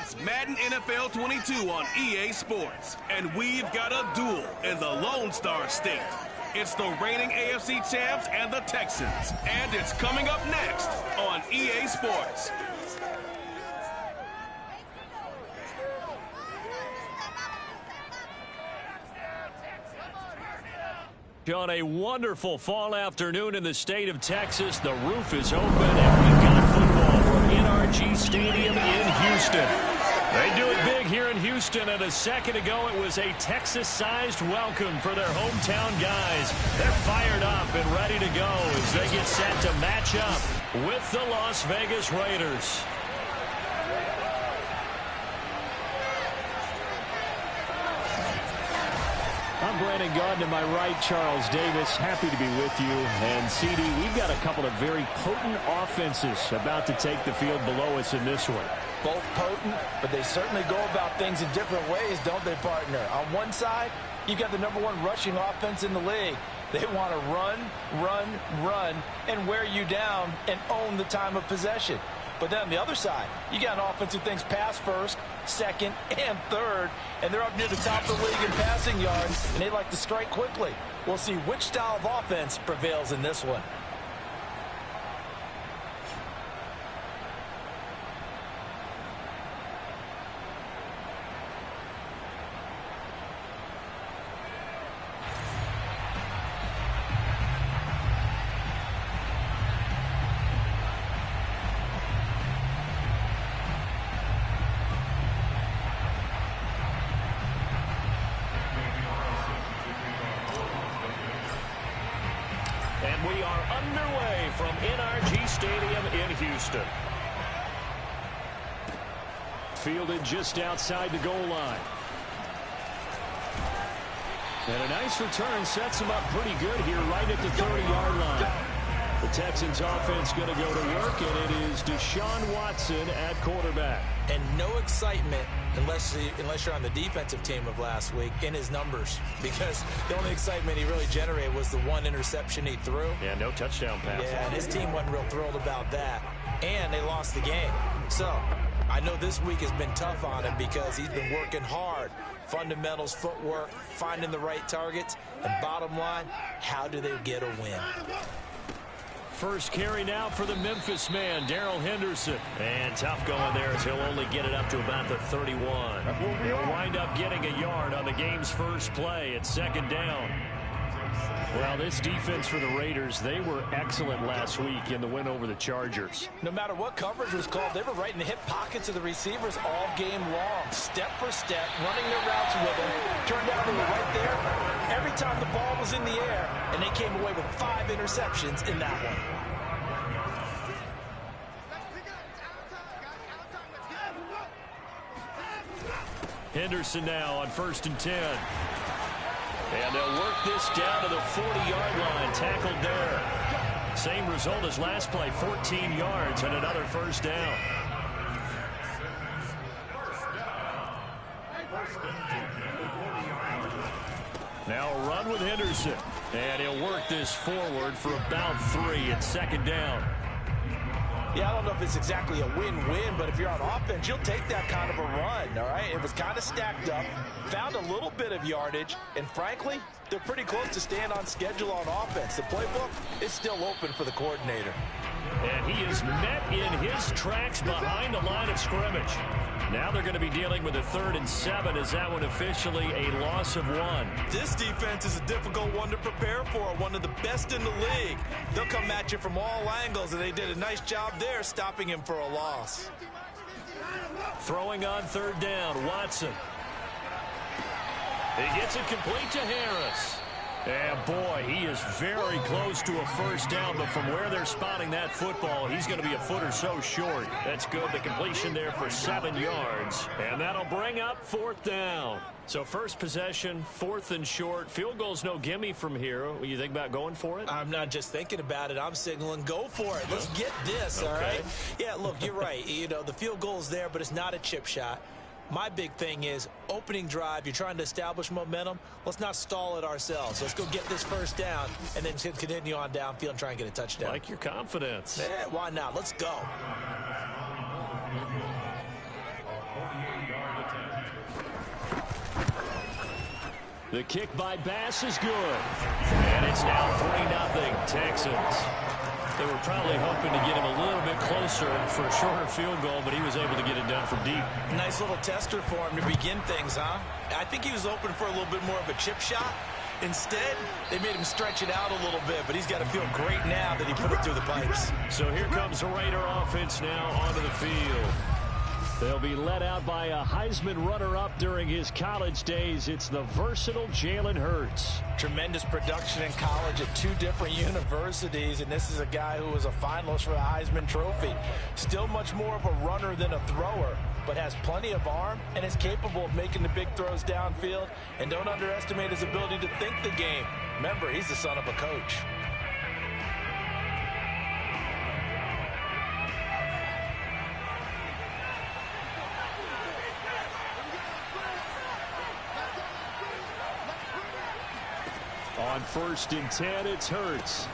It's Madden NFL 22 on EA Sports. And we've got a duel in the Lone Star State. It's the reigning AFC champs and the Texans. And it's coming up next on EA Sports. On a wonderful fall afternoon in the state of Texas, the roof is open and we've got football from NRG Stadium in Houston. They do it big here in Houston, and a second ago it was a Texas-sized welcome for their hometown guys. They're fired up and ready to go as they get set to match up with the Las Vegas Raiders. I'm Brandon Gaudin, to my right, Charles Davis. Happy to be with you. And, CD, we've got a couple of very potent offenses about to take the field below us in this one. Both potent, but they certainly go about things in different ways, don't they, partner? On one side, you've got the #1 rushing offense in the league. They want to run, run, run, and wear you down and own the time of possession. But then on the other side, you got an offense who thinks pass first, second, and third, and they're up near the top of the league in passing yards, and they like to strike quickly. We'll see which style of offense prevails in this one. And we are underway from NRG Stadium in Houston. Fielded just outside the goal line. And a nice return sets him up pretty good here right at the 30-yard line. The Texans offense going to go to work, and it is Deshaun Watson at quarterback. And no excitement unless you're on the defensive team of last week in his numbers, because the only excitement he really generated was the one interception he threw. Yeah, no touchdown pass. Yeah, and his team wasn't real thrilled about that, and they lost the game. So I know this week has been tough on him because he's been working hard. Fundamentals, footwork, finding the right targets, and bottom line, how do they get a win? First carry now for the Memphis man, Darrell Henderson. And tough going there as he'll only get it up to about the 31. He'll wind up getting a yard on the game's first play at second down. Well, this defense for the Raiders, they were excellent last week in the win over the Chargers. No matter what coverage was called, they were right in the hip pockets of the receivers all game long. Step for step, running their routes with them. Turned out they were right there every time the ball was in the air, and they came away with 5 interceptions in that one. Henderson now on 1st and 10. And they'll work this down to the 40-yard line, tackled there. Same result as last play, 14 yards and another first down. Now a run with Henderson. And he'll work this forward for about 3 at second down. Yeah, I don't know if it's exactly a win-win, but if you're on offense, you'll take that kind of a run, all right? It was kind of stacked up, found a little bit of yardage, and frankly, they're pretty close to staying on schedule on offense. The playbook is still open for the coordinator. And he is met in his tracks behind the line of scrimmage. Now they're going to be dealing with a 3rd and 7. Is that one officially a loss of 1? This defense is a difficult one to prepare for, one of the best in the league. They'll come at you from all angles, and they did a nice job there stopping him for a loss. Throwing on 3rd down, Watson. He gets it complete to Harris. And boy, he is very close to a first down, but from where they're spotting that football, he's going to be a foot or so short. That's good. The completion there for 7 yards. And that'll bring up 4th down. So first possession, 4th and short. Field goal's no gimme from here. What do you think about going for it? I'm not just thinking about it. I'm signaling go for it. Let's get this, all right? Yeah, look, you're right. You know, the field goal's there, but it's not a chip shot. My big thing is opening drive. You're trying to establish momentum. Let's not stall it ourselves. Let's go get this first down and then continue on downfield and try and get a touchdown. Like your confidence. Yeah, why not? Let's go. The kick by Bass is good. And it's now 3-0 Texans. They were probably hoping to get him a little bit closer for a shorter field goal, but he was able to get it done from deep. Nice little tester for him to begin things, huh? I think he was open for a little bit more of a chip shot. Instead, they made him stretch it out a little bit, but he's got to feel great now that he put it through the pipes. So here comes the Raider offense now onto the field. They'll be led out by a Heisman runner-up during his college days. It's the versatile Jalen Hurts. Tremendous production in college at 2 different universities, and this is a guy who was a finalist for the Heisman Trophy. Still much more of a runner than a thrower, but has plenty of arm and is capable of making the big throws downfield. And don't underestimate his ability to think the game. Remember, he's the son of a coach. On 1st and 10, it's Hurts.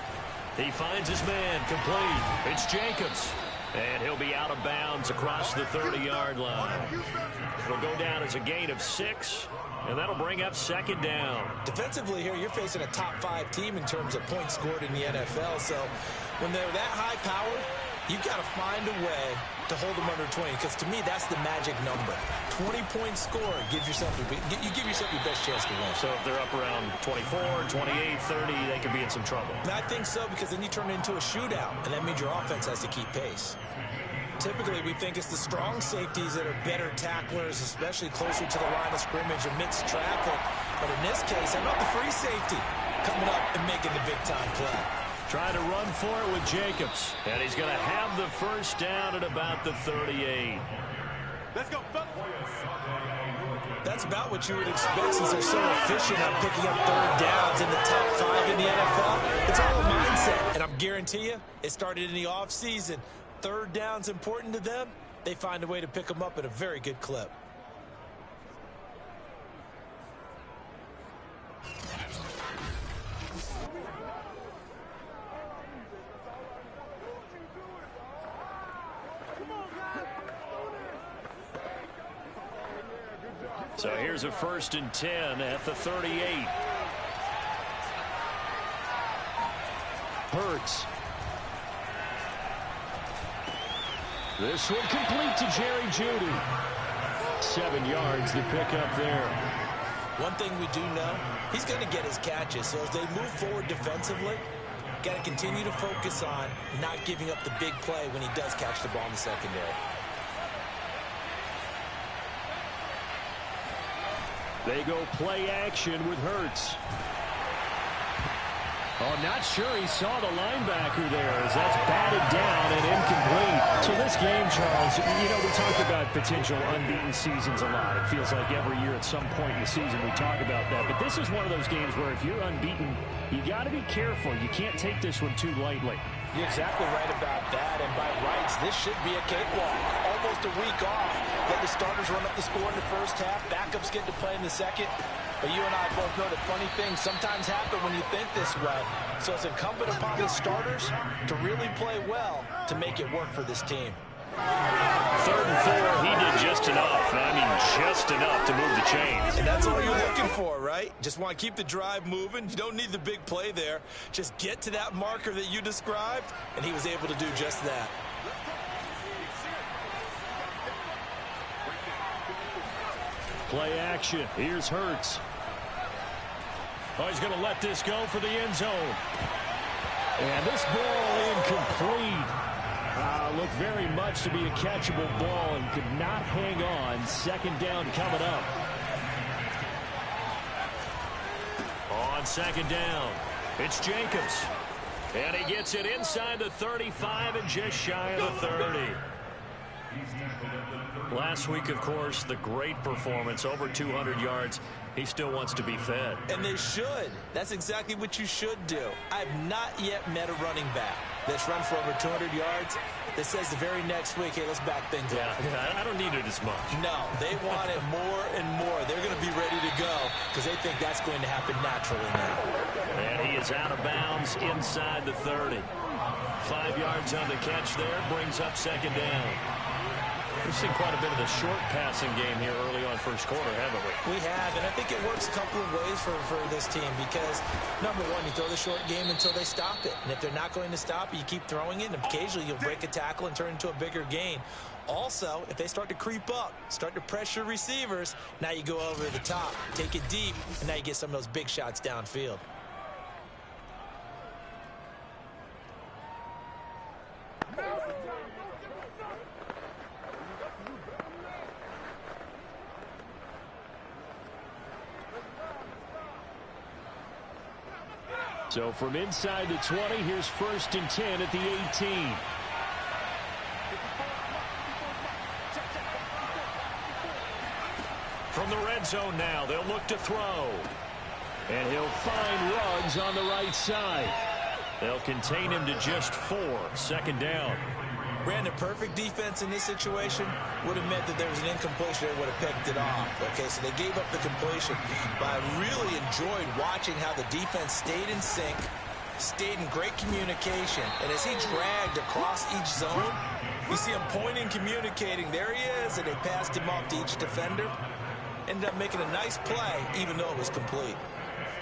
He finds his man complete. It's Jacobs. And he'll be out of bounds across the 30-yard line. It'll go down as a gain of 6, and that'll bring up 2nd down. Defensively here, you're facing a top 5 team in terms of points scored in the NFL. So when they're that high-powered, you've got to find a way to hold them under 20, because to me, that's the magic number. 20-point score gives yourself you give yourself your best chance to win. So if they're up around 24, 28, 30, they could be in some trouble. And I think so, because then you turn it into a shootout, and that means your offense has to keep pace. Typically, we think it's the strong safeties that are better tacklers, especially closer to the line of scrimmage amidst traffic. But in this case, how about the free safety coming up and making the big-time play? Trying to run for it with Jacobs. And he's going to have the 1st down at about the 38. Let's go. That's about what you would expect, since they're so efficient on picking up 3rd downs in the top 5 in the NFL. It's all a mindset, and I'm guarantee you, it started in the offseason. 3rd down's important to them. They find a way to pick them up at a very good clip. So here's a 1st and 10 at the 38. Hurts. This one complete to Jerry Jeudy. 7 yards to pick up there. One thing we do know, he's going to get his catches. So as they move forward defensively, got to continue to focus on not giving up the big play when he does catch the ball in the secondary. They go play action with Hurts. Oh, not sure he saw the linebacker there as that's batted down and incomplete. So this game, Charles, you know, we talk about potential unbeaten seasons a lot. It feels like every year at some point in the season we talk about that. But this is one of those games where if you're unbeaten, you got to be careful. You can't take this one too lightly. You're exactly right about that. And by rights, this should be a cakewalk. Almost a week off. Let the starters run up the score in the 1st half. Backups get to play in the 2nd. But you and I both know that funny things sometimes happen when you think this way. So it's incumbent upon the starters to really play well to make it work for this team. 3rd and 4, he did just enough. I mean, just enough to move the chains. And that's all you're looking for, right? Just want to keep the drive moving. You don't need the big play there. Just get to that marker that you described, and he was able to do just that. Play action. Here's Hurts. Oh, he's going to let this go for the end zone. And this ball incomplete. Looked very much to be a catchable ball and could not hang on. 2nd down coming up. On 2nd down, it's Jacobs. And he gets it inside the 35 and just shy of the 30. Last week, of course, the great performance, over 200 yards. He still wants to be fed. And they should. That's exactly what you should do. I've not yet met a running back that's run for over 200 yards that says the very next week, hey, let's back things up. Yeah, I don't need it as much. No, they want it more and more. They're going to be ready to go because they think that's going to happen naturally now. And he is out of bounds inside the 30. 5 yards on the catch there, brings up 2nd down. We've seen quite a bit of the short passing game here early on first quarter, haven't we? We have, and I think it works a couple of ways for this team because, number one, you throw the short game until they stop it. And if they're not going to stop it, you keep throwing it, and occasionally you'll break a tackle and turn into a bigger gain. Also, if they start to creep up, start to pressure receivers, now you go over the top, take it deep, and now you get some of those big shots downfield. So from inside the 20, here's 1st and 10 at the 18. From the red zone now, they'll look to throw. And he'll find Ruggs on the right side. They'll contain him to just 4. 2nd down. Brandon, perfect defense in this situation would have meant that there was an incompletion that would have picked it off. Okay, so they gave up the completion. But I really enjoyed watching how the defense stayed in sync, stayed in great communication. And as he dragged across each zone, you see him pointing, communicating. There he is, and they passed him off to each defender. Ended up making a nice play, even though it was complete.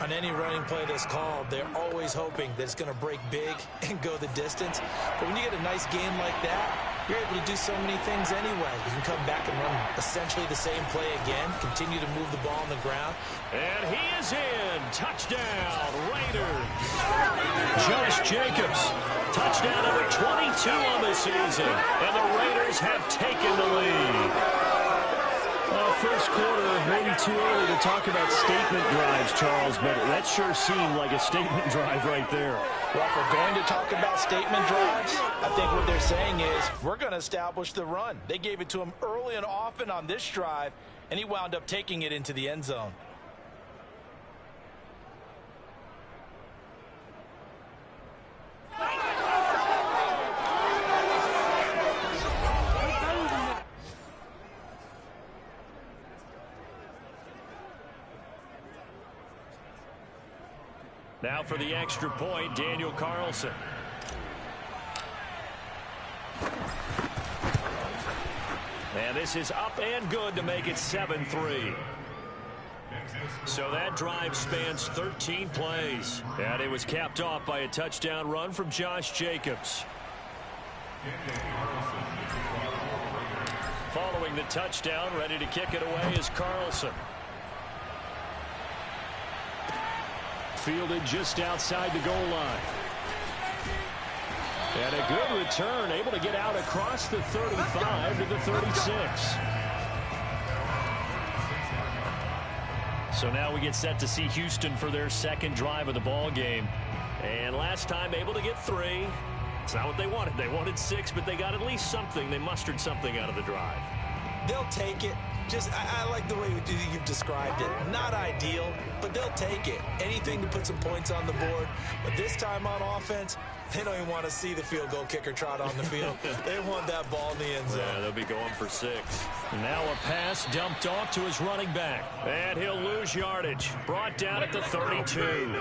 On any running play that's called, they're always hoping that it's going to break big and go the distance. But when you get a nice game like that, you're able to do so many things anyway. You can come back and run essentially the same play again, continue to move the ball on the ground. And he is in. Touchdown, Raiders. Josh Jacobs, touchdown number 22 on the season. And the Raiders have taken the lead. First quarter, maybe too early to talk about statement drives, Charles, but that sure seemed like a statement drive right there. Well, if we're going to talk about statement drives, I think what they're saying is we're going to establish the run. They gave it to him early and often on this drive, and he wound up taking it into the end zone. Now for the extra point, Daniel Carlson. And this is up and good to make it 7-3. So that drive spans 13 plays. And it was capped off by a touchdown run from Josh Jacobs. Following the touchdown, ready to kick it away is Carlson. Fielded just outside the goal line. And a good return, able to get out across the 35 to the 36. So now we get set to see Houston for their second drive of the ball game. And last time able to get 3. It's not what they wanted. They wanted 6, but they got at least something. They mustered something out of the drive. They'll take it. I like the way you've described it. Not ideal, but they'll take it. Anything to put some points on the board. But this time on offense, they don't even want to see the field goal kicker trot on the field. They want that ball in the end zone. Yeah, they'll be going for 6. Now a pass dumped off to his running back. And he'll lose yardage. Brought down at the 32.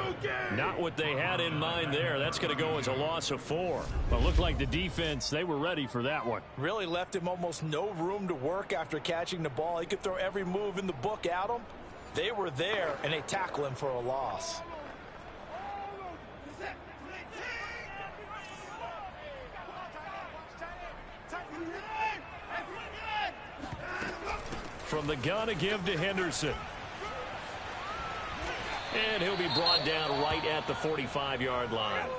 Not what they had in mind there. That's going to go as a loss of 4. But looked like the defense, they were ready for that one. Really left him almost no room to work after catching the ball. He could throw every move in the book at him. They were there, and they tackle him for a loss. From the gun, a give to Henderson. And he'll be brought down right at the 45-yard line.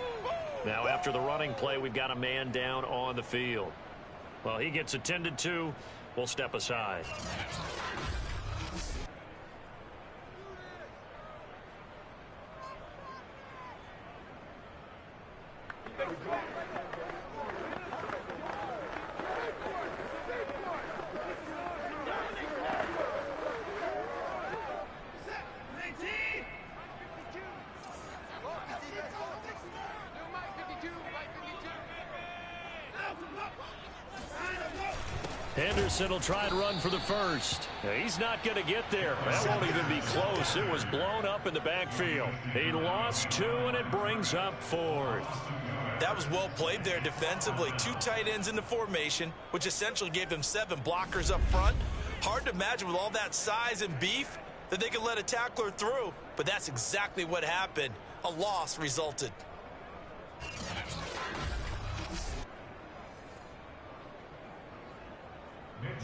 Now, after the running play, we've got a man down on the field. Well, he gets attended to. We'll step aside. Henderson will try and run for the first. He's not going to get there. That won't even be close. It was blown up in the backfield. He lost 2, and it brings up 4th. That was well played there defensively. 2 tight ends in the formation, which essentially gave them 7 blockers up front. Hard to imagine with all that size and beef that they could let a tackler through, but that's exactly what happened. A loss resulted.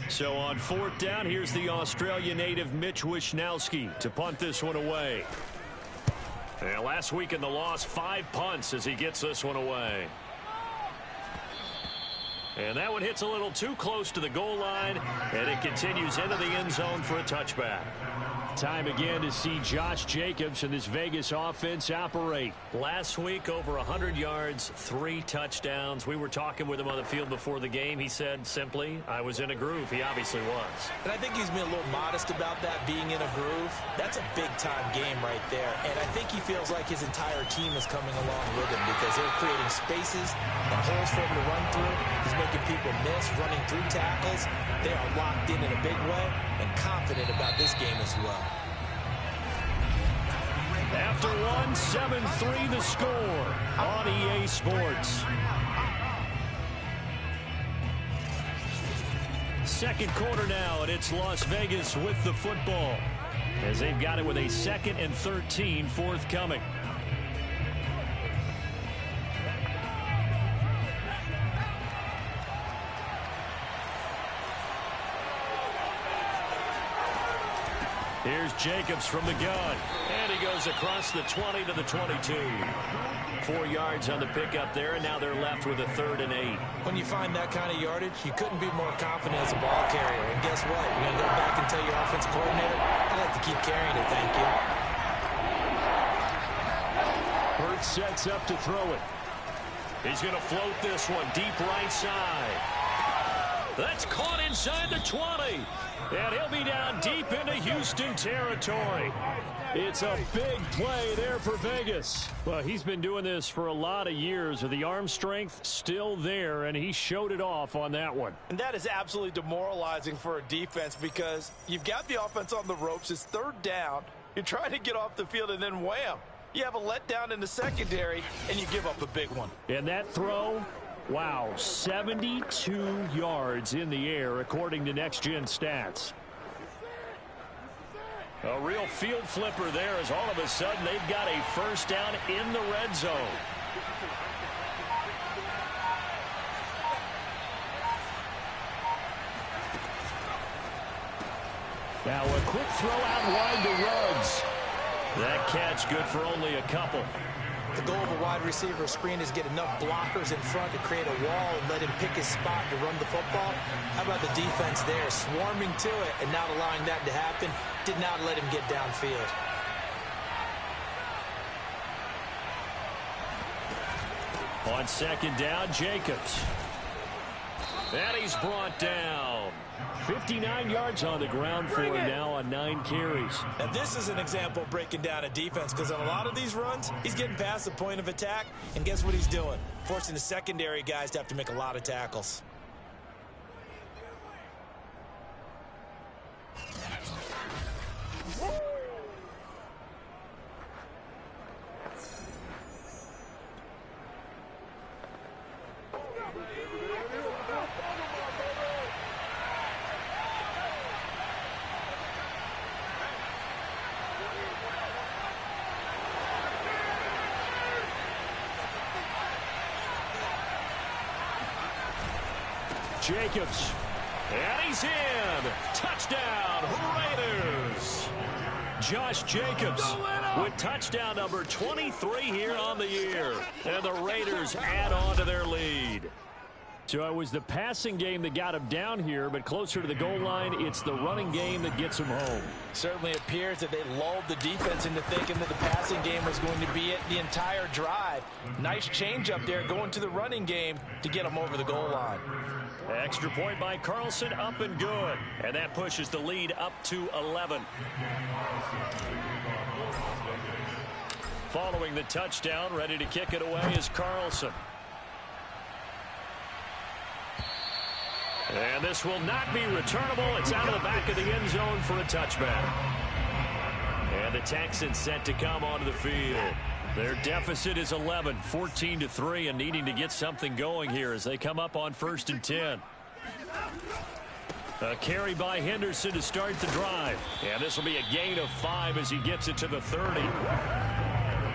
So on 4th down, here's the Australia native Mitch Wishnowsky to punt this one away. And last week in the loss, 5 punts as he gets this one away. And that one hits a little too close to the goal line, and it continues into the end zone for a touchback. Time again to see Josh Jacobs and this Vegas offense operate. Last week, over 100 yards, 3 touchdowns. We were talking with him on the field before the game. He said simply, I was in a groove. He obviously was. And I think he's been a little modest about that, being in a groove. That's a big-time game right there. And I think he feels like his entire team is coming along with him because they're creating spaces and holes for him to run through. He's making people miss, running through tackles. They are locked in a big way and confident about this game as well. After one, 7-3 the score on EA Sports. Second quarter now, and it's Las Vegas with the football as they've got it with a 2nd and 13 forthcoming. Here's Jacobs from the gun, and he goes across the 20 to the 22. 4 yards on the pickup there, and now they're left with a 3rd and 8. When you find that kind of yardage, you couldn't be more confident as a ball carrier. And guess what? You're going to go back and tell your offensive coordinator, I'd like to keep carrying it, thank you. Hurts sets up to throw it. He's going to float this one deep right side. That's caught inside the 20. And he'll be down deep into Houston territory. It's a big play there for Vegas. Well, he's been doing this for a lot of years with the arm strength still there, and he showed it off on that one. And that is absolutely demoralizing for a defense because you've got the offense on the ropes. It's 3rd down. You're trying to get off the field, and then wham. You have a letdown in the secondary, and you give up a big one. And that throw, wow, 72 yards in the air, according to Next Gen Stats. A real field flipper there as all of a sudden they've got a 1st down in the red zone. Now a quick throw out wide to Ruggs. That catch good for only a couple. The goal of a wide receiver screen is get enough blockers in front to create a wall and let him pick his spot to run the football. How about the defense there, swarming to it and not allowing that to happen? Did not let him get downfield. On 2nd down, Jacobs. And he's brought down. 59 yards on the ground for him now on 9 carries. Now this is an example of breaking down a defense because on a lot of these runs, he's getting past the point of attack, and guess what he's doing? Forcing the secondary guys to have to make a lot of tackles. Jacobs, and he's in. Touchdown, Raiders. Josh Jacobs with touchdown number 23 here on the year. And the Raiders add on to their lead. So it was the passing game that got him down here, but closer to the goal line, it's the running game that gets him home. Certainly appears that they lulled the defense into thinking that the passing game was going to be it the entire drive. Nice change up there going to the running game to get him over the goal line. Extra point by Carlson, up and good. And that pushes the lead up to 11. Following the touchdown, ready to kick it away is Carlson. And this will not be returnable. It's out of the back of the end zone for a touchback. And the Texans set to come onto the field. Their deficit is 11, 14-3, and needing to get something going here as they come up on 1st and 10. A carry by Henderson to start the drive. And this will be a gain of 5 as he gets it to the 30.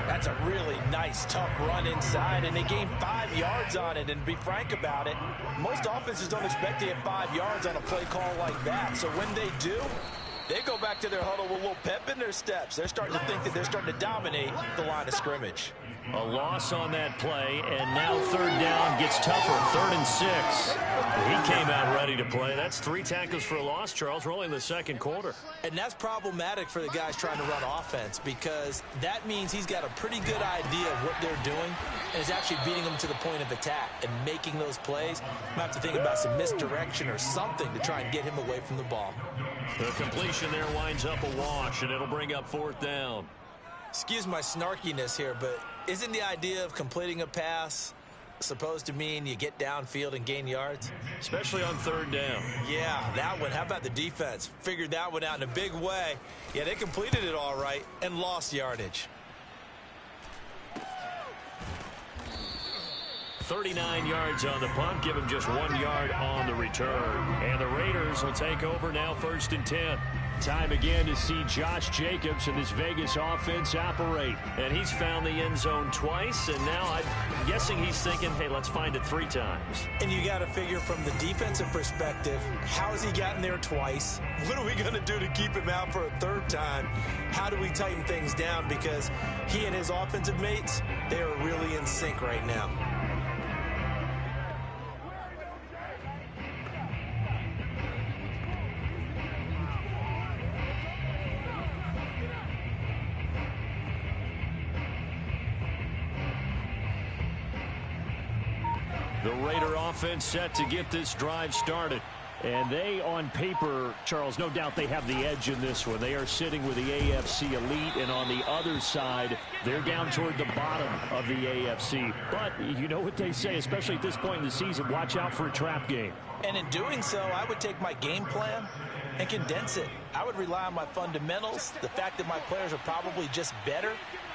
That's a really nice, tough run inside, and they gained 5 yards on it. And to be frank about it, most offenses don't expect to get 5 yards on a play call like that. So when they do, they go back to their huddle with a little pep in their steps. They're starting to think that they're starting to dominate the line of scrimmage. A loss on that play, and now 3rd down gets tougher, 3rd and 6. He came out ready to play. That's 3 tackles for a loss, Charles. We're only in the 2nd quarter. And that's problematic for the guys trying to run offense, because that means he's got a pretty good idea of what they're doing and is actually beating them to the point of attack and making those plays. Might have to think about some misdirection or something to try and get him away from the ball. The completion there winds up a wash, and it'll bring up 4th down. Excuse my snarkiness here, but isn't the idea of completing a pass supposed to mean you get downfield and gain yards? Especially on 3rd down. Yeah, that one. How about the defense? Figured that one out in a big way. Yeah, they completed it all right and lost yardage. 39 yards on the punt, give him just 1 yard on the return. And the Raiders will take over now, 1st and 10. Time again to see Josh Jacobs and this Vegas offense operate. And he's found the end zone twice, and now I'm guessing he's thinking, hey, let's find it 3 times. And you got to figure from the defensive perspective, how has he gotten there twice? What are we going to do to keep him out for a 3rd time? How do we tighten things down? Because he and his offensive mates, they are really in sync right now. The Raider offense set to get this drive started. And they, on paper, Charles, no doubt they have the edge in this one. They are sitting with the AFC elite, and on the other side, they're down toward the bottom of the AFC. But you know what they say, especially at this point in the season, watch out for a trap game. And in doing so, I would take my game plan and condense it. I would rely on my fundamentals, the fact that my players are probably just better,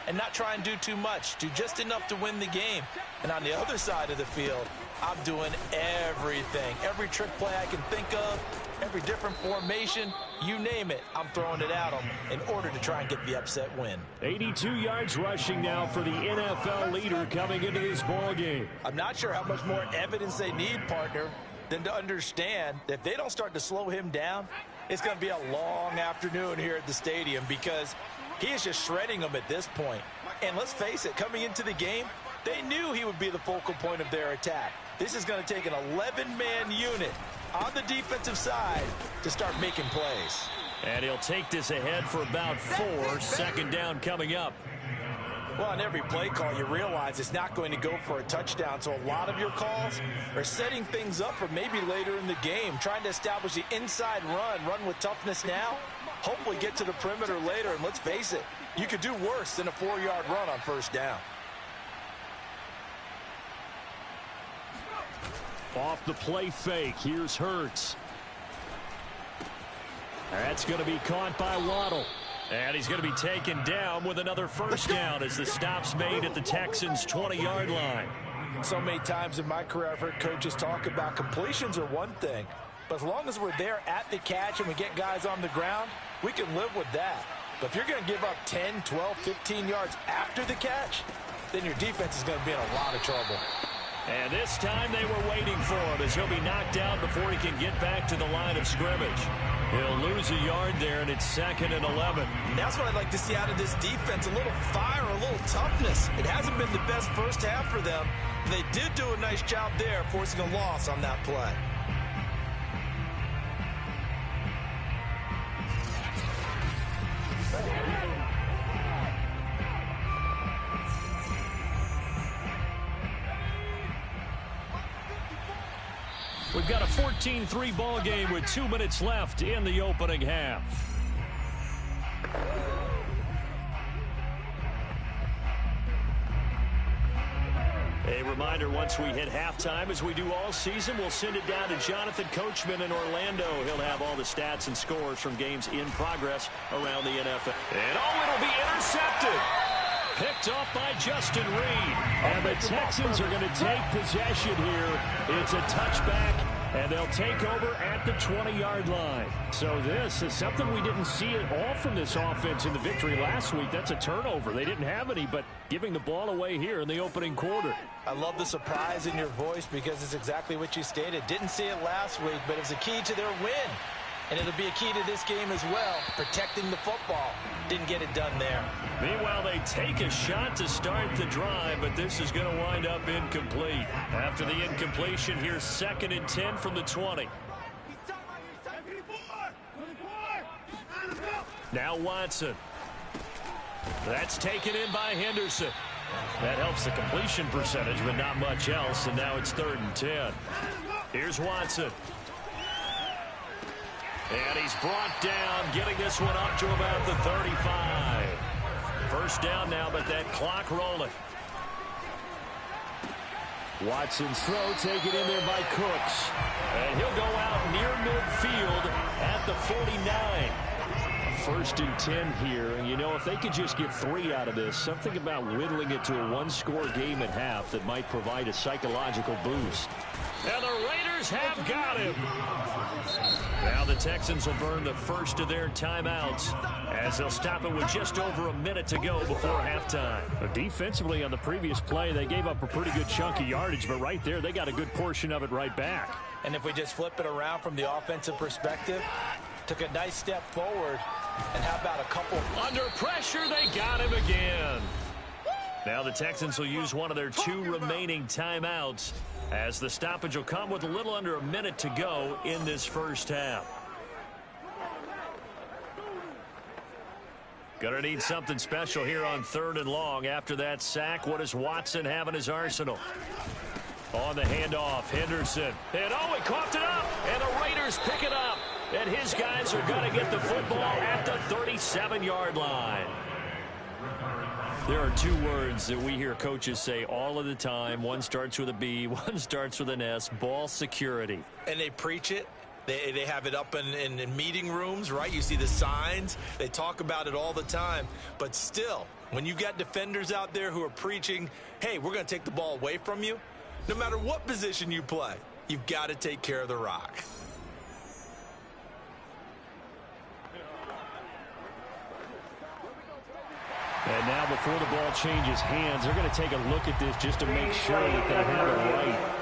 and not try and do too much, do just enough to win the game. And on the other side of the field, I'm doing everything. Every trick play I can think of, every different formation, you name it, I'm throwing it at them in order to try and get the upset win. 82 yards rushing now for the NFL leader coming into this ball game. I'm not sure how much more evidence they need, partner, than to understand that if they don't start to slow him down, it's going to be a long afternoon here at the stadium, because he is just shredding them at this point. And let's face it, coming into the game, they knew he would be the focal point of their attack. This is going to take an 11-man unit on the defensive side to start making plays. And he'll take this ahead for about 4. 2nd down coming up. Well, on every play call, you realize it's not going to go for a touchdown. So a lot of your calls are setting things up for maybe later in the game, trying to establish the inside run with toughness now, hopefully get to the perimeter later. And let's face it, you could do worse than a 4-yard run on 1st down. Off the play fake, here's Hurts. That's going to be caught by Waddle. And he's going to be taken down with another 1st down as the stop's made at the Texans' 20-yard line. So many times in my career I've heard coaches talk about completions are one thing, but as long as we're there at the catch and we get guys on the ground, we can live with that. But if you're going to give up 10, 12, 15 yards after the catch, then your defense is going to be in a lot of trouble. And this time they were waiting for him as he'll be knocked out before he can get back to the line of scrimmage. He'll lose a yard there, and it's 2nd and 11. That's what I'd like to see out of this defense, a little fire, a little toughness. It hasn't been the best first half for them. They did do a nice job there, forcing a loss on that play. We've got a 14-3 ball game with 2 minutes left in the opening half. A reminder, once we hit halftime, as we do all season, we'll send it down to Jonathan Coachman in Orlando. He'll have all the stats and scores from games in progress around the NFL. And it'll be intercepted. Picked off by Justin Reed. And the Texans are going to take possession here. It's a touchback, and they'll take over at the 20-yard line. So this is something we didn't see at all from this offense in the victory last week. That's a turnover. They didn't have any, but giving the ball away here in the opening quarter. I love the surprise in your voice because it's exactly what you stated. Didn't see it last week, but it's a key to their win. And it'll be a key to this game as well, protecting the football. Didn't get it done there. Meanwhile, they take a shot to start the drive, but this is going to wind up incomplete. After the incompletion, here's 2nd and 10 from the 20. Now Watson. That's taken in by Henderson. That helps the completion percentage, but not much else, and now it's 3rd and 10. Here's Watson. And he's brought down, getting this one up to about the 35. First down now, but that clock rolling. Watson's throw taken in there by Cooks. And he'll go out near midfield at the 49. 1st and 10 here. And, you know, if they could just get 3 out of this, something about whittling it to a one-score game at half that might provide a psychological boost. And the Raiders have got him. Now the Texans will burn the first of their timeouts as they'll stop it with just over a minute to go before halftime. Defensively on the previous play, they gave up a pretty good chunk of yardage, but right there they got a good portion of it right back. And if we just flip it around from the offensive perspective, took a nice step forward, and how about a couple? Under pressure, they got him again. Now the Texans will use one of their 2 remaining timeouts, as the stoppage will come with a little under a minute to go in this first half. Gonna need something special here on 3rd and long. After that sack, what does Watson have in his arsenal? On the handoff, Henderson. And oh, he coughed it up, and the Raiders pick it up. And his guys are gonna get the football at the 37-yard line. There are 2 words that we hear coaches say all of the time. One starts with a B, one starts with an S, ball security. And they preach it. They have it up in meeting rooms, right? You see the signs. They talk about it all the time. But still, when you've got defenders out there who are preaching, hey, we're going to take the ball away from you, no matter what position you play, you've got to take care of the rock. And now before the ball changes hands, they're going to take a look at this just to make sure that they have it right.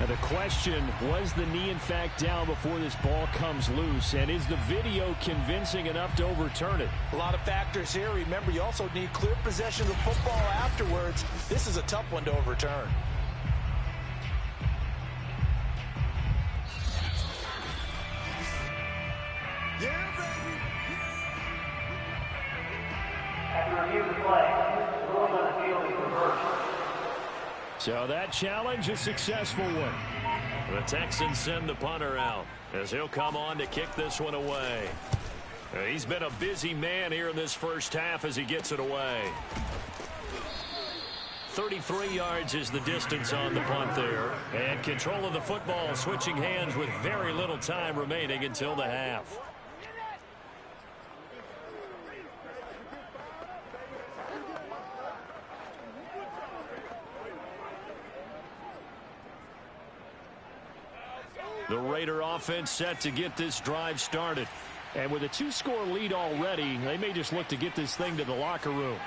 Now the question, was the knee in fact down before this ball comes loose? And is the video convincing enough to overturn it? A lot of factors here. Remember, you also need clear possession of the football afterwards. This is a tough one to overturn. So that challenge, a successful one. The Texans send the punter out as he'll come on to kick this one away. He's been a busy man here in this first half as he gets it away. 33 yards is the distance on the punt there. And control of the football switching hands with very little time remaining until the half. The Raider offense set to get this drive started. And with a 2-score lead already, they may just look to get this thing to the locker room.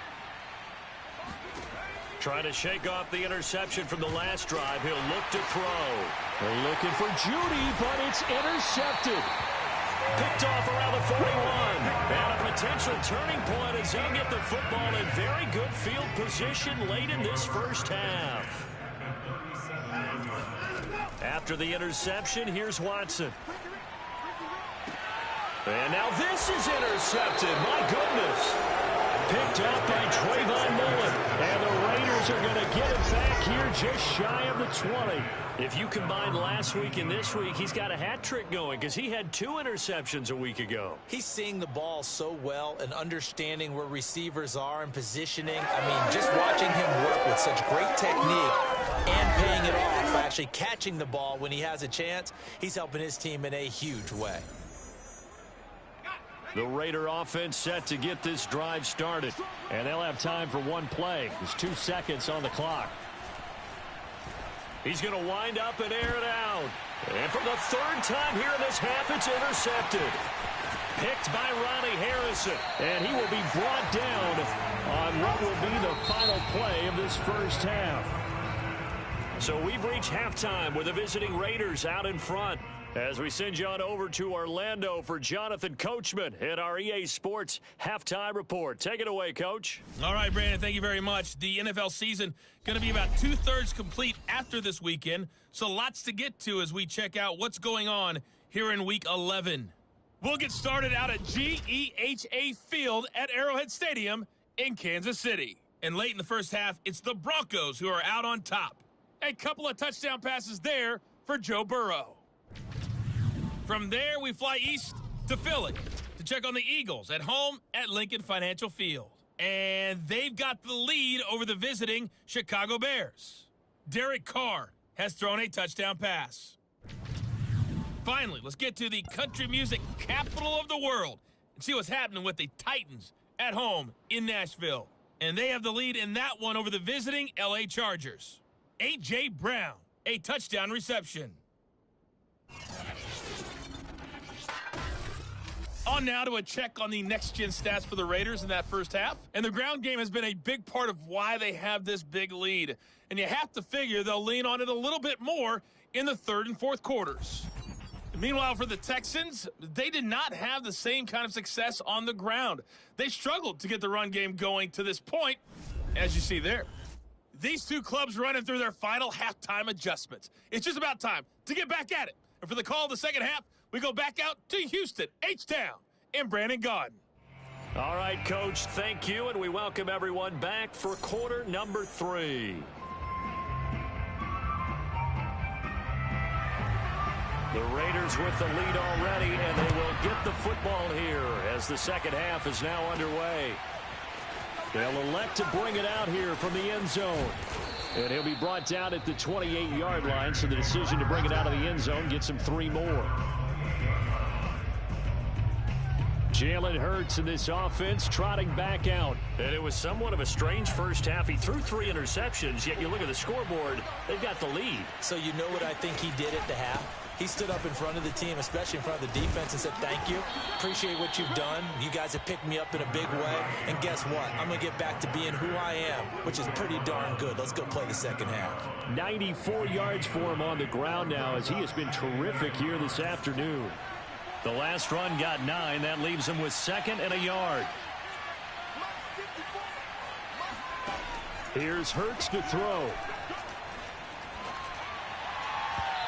Trying to shake off the interception from the last drive. He'll look to throw. They're looking for Judy, but it's intercepted. Picked off around the 41. And a potential turning point as he'll get the football in very good field position late in this first half. After the interception, here's Watson. And now this is intercepted. My goodness. Picked up by Trayvon Mullen. And the Raiders are going to get it back here just shy of the 20. If you combine last week and this week, he's got a hat trick going because he had 2 interceptions a week ago. He's seeing the ball so well and understanding where receivers are and positioning. I mean, just watching him work with such great technique and paying it off, actually catching the ball when he has a chance, he's helping his team in a huge way. The Raider offense set to get this drive started. And they'll have time for one play. There's 2 seconds on the clock. He's going to wind up and air it out. And for the 3rd time here in this half, it's intercepted. Picked by Ronnie Harrison. And he will be brought down on what will be the final play of this first half. So we've reached halftime with the visiting Raiders out in front. As we send you on over to Orlando for Jonathan Coachman at our EA Sports Halftime Report. Take it away, Coach. All right, Brandon, thank you very much. The NFL season going to be about 2/3 complete after this weekend, so lots to get to as we check out what's going on here in Week 11. We'll get started out at GEHA Field at Arrowhead Stadium in Kansas City. And late in the first half, it's the Broncos who are out on top. A couple of touchdown passes there for Joe Burrow. From there, we fly east to Philly to check on the Eagles at home at Lincoln Financial Field. And they've got the lead over the visiting Chicago Bears. Derek Carr has thrown a touchdown pass. Finally, let's get to the country music capital of the world and see what's happening with the Titans at home in Nashville. And they have the lead in that one over the visiting LA Chargers. A.J. Brown, a touchdown reception. On now to a check on the next-gen stats for the Raiders in that first half. And the ground game has been a big part of why they have this big lead. And you have to figure they'll lean on it a little bit more in the 3rd and 4th quarters. Meanwhile, for the Texans, they did not have the same kind of success on the ground. They struggled to get the run game going to this point, as you see there. These two clubs running through their final halftime adjustments. It's just about time to get back at it. And for the call of the second half, we go back out to Houston, H-Town, and Brandon Gaudin. All right, Coach, thank you, and we welcome everyone back for quarter number 3. The Raiders with the lead already, and they will get the football here as the second half is now underway. They'll elect to bring it out here from the end zone. And he'll be brought down at the 28-yard line, so the decision to bring it out of the end zone gets him 3 more. Jalen Hurts in this offense trotting back out. And it was somewhat of a strange first half. He threw 3 interceptions, yet you look at the scoreboard, they've got the lead. So you know what I think he did at the half? He stood up in front of the team, especially in front of the defense, and said, thank you. Appreciate what you've done. You guys have picked me up in a big way. And guess what? I'm going to get back to being who I am, which is pretty darn good. Let's go play the second half. 94 yards for him on the ground now as he has been terrific here this afternoon. The last run got 9. That leaves him with 2nd and a yard. Here's Hurts to throw.